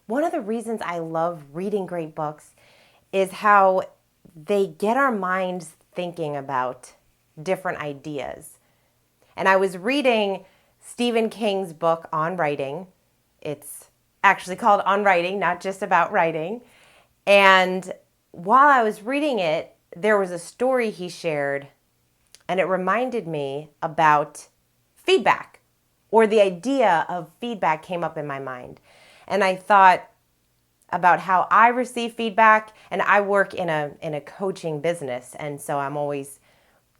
one of the reasons I love reading great books is how they get our minds thinking about different ideas. And I was reading Stephen King's book on writing. It's actually called On Writing, not just about writing. And while I was reading it, there was a story he shared, and it reminded me about feedback, or the idea of feedback came up in my mind. And I thought about how I receive feedback, and I work in a coaching business, and so I'm always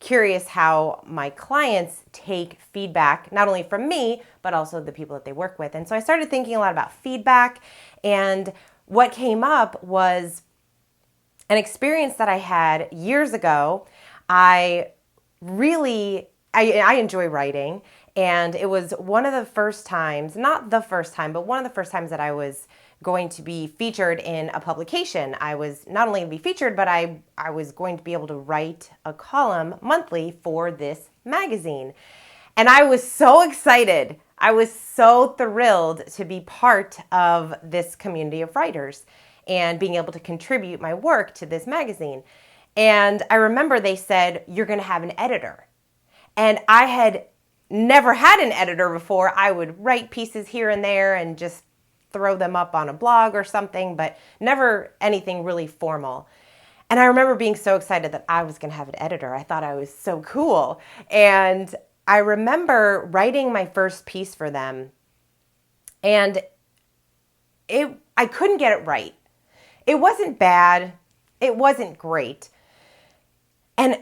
curious how my clients take feedback, not only from me, but also the people that they work with. And so I started thinking a lot about feedback, and what came up was an experience that I had years ago. I enjoy writing, and it was one of the first times, not the first time, but one of the first times that I was going to be featured in a publication. I was not only going to be featured, but I was going to be able to write a column monthly for this magazine. And I was so excited. I was so thrilled to be part of this community of writers and being able to contribute my work to this magazine. And I remember they said, "You're going to have an editor." And I had never had an editor before. I would write pieces here and there and just throw them up on a blog or something, but never anything really formal. And I remember being so excited that I was going to have an editor. I thought I was so cool. And I remember writing my first piece for them, and I couldn't get it right. It wasn't bad. It wasn't great. And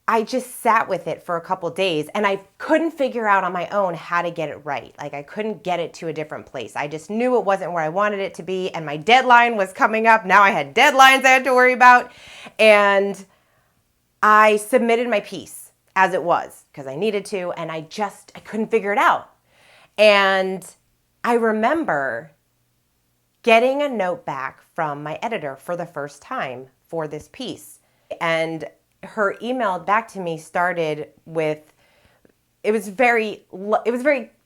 I just sat with it for a couple days, and I couldn't figure out on my own how to get it right. Like, I couldn't get it to a different place. I just knew it wasn't where I wanted it to be, and my deadline was coming up. Now I had deadlines I had to worry about. And I submitted my piece as it was because I needed to, and I couldn't figure it out. And I remember getting a note back from my editor for the first time for this piece. And her email back to me started with, it was very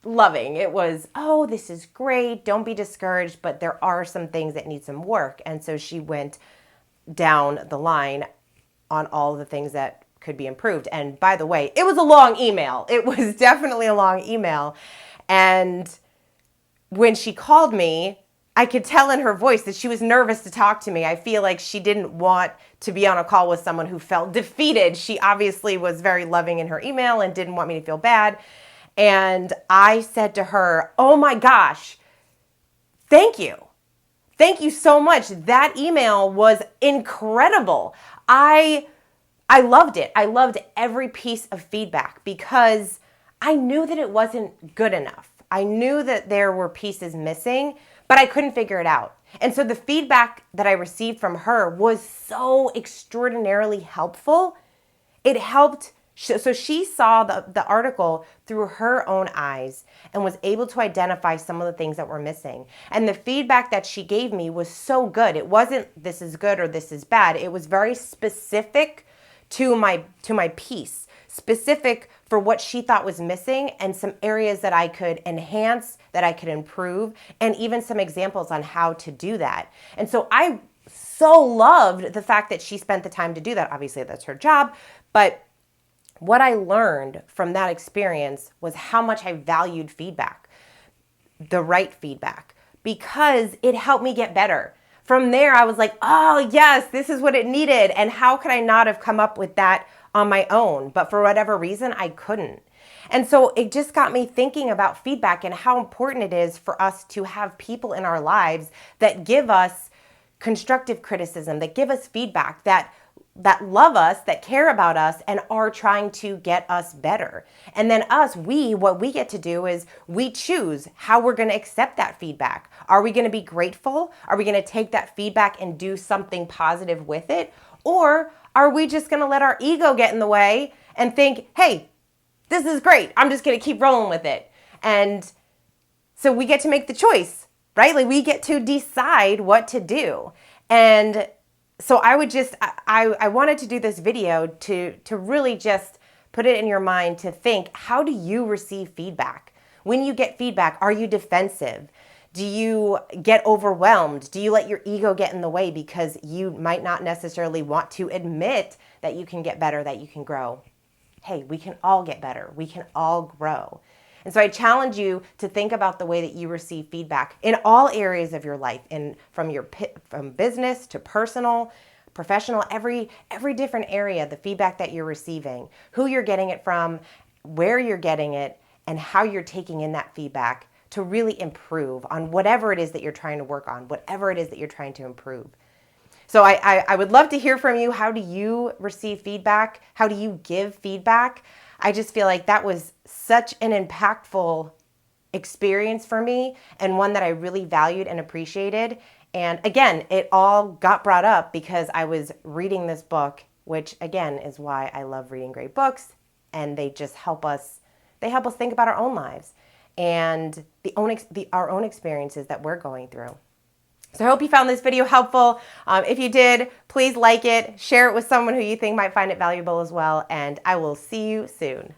loving. It was, "Oh, this is great. Don't be discouraged, but there are some things that need some work." And so she went down the line on all the things that could be improved. And by the way, it was a long email. It was definitely a long email. And when she called me, I could tell in her voice that she was nervous to talk to me. I feel like she didn't want to be on a call with someone who felt defeated. She obviously was very loving in her email and didn't want me to feel bad. And I said to her, "Oh my gosh, thank you. Thank you so much. That email was incredible. I loved it. I loved every piece of feedback because I knew that it wasn't good enough. I knew that there were pieces missing, but I couldn't figure it out. And so the feedback that I received from her was so extraordinarily helpful. It helped. So she saw the article through her own eyes and was able to identify some of the things that were missing. And the feedback that she gave me was so good. It wasn't "this is good" or "this is bad." It was very specific to my piece, specific for what she thought was missing and some areas that I could enhance, that I could improve, and even some examples on how to do that. And so I so loved the fact that she spent the time to do that. Obviously, that's her job, but what I learned from that experience was how much I valued feedback, the right feedback, because it helped me get better. From there, I was like, "Oh yes, this is what it needed." And how could I not have come up with that on my own? But for whatever reason, I couldn't. And so it just got me thinking about feedback and how important it is for us to have people in our lives that give us constructive criticism, that give us feedback, that love us, that care about us, and are trying to get us better. And then what we get to do is we choose how we're going to accept that feedback. Are we going to be grateful? Are we going to take that feedback and do something positive with it? Or are we just going to let our ego get in the way and think, "Hey, this is great. I'm just going to keep rolling with it." And so we get to make the choice, right? Like, we get to decide what to do. And so I wanted to do this video to really just put it in your mind to think, how do you receive feedback? When you get feedback, are you defensive? Do you get overwhelmed? Do you let your ego get in the way because you might not necessarily want to admit that you can get better, that you can grow? Hey, we can all get better. We can all grow. And so I challenge you to think about the way that you receive feedback in all areas of your life, and from business to personal, professional, every different area, the feedback that you're receiving, who you're getting it from, where you're getting it, and how you're taking in that feedback to really improve on whatever it is that you're trying to work on, whatever it is that you're trying to improve. So I would love to hear from you. How do you receive feedback? How do you give feedback? I just feel like that was such an impactful experience for me, and one that I really valued and appreciated. And again, it all got brought up because I was reading this book, which again is why I love reading great books, and they just help us think about our own lives and our own experiences that we're going through. So I hope you found this video helpful. If you did, please like it, share it with someone who you think might find it valuable as well, and I will see you soon.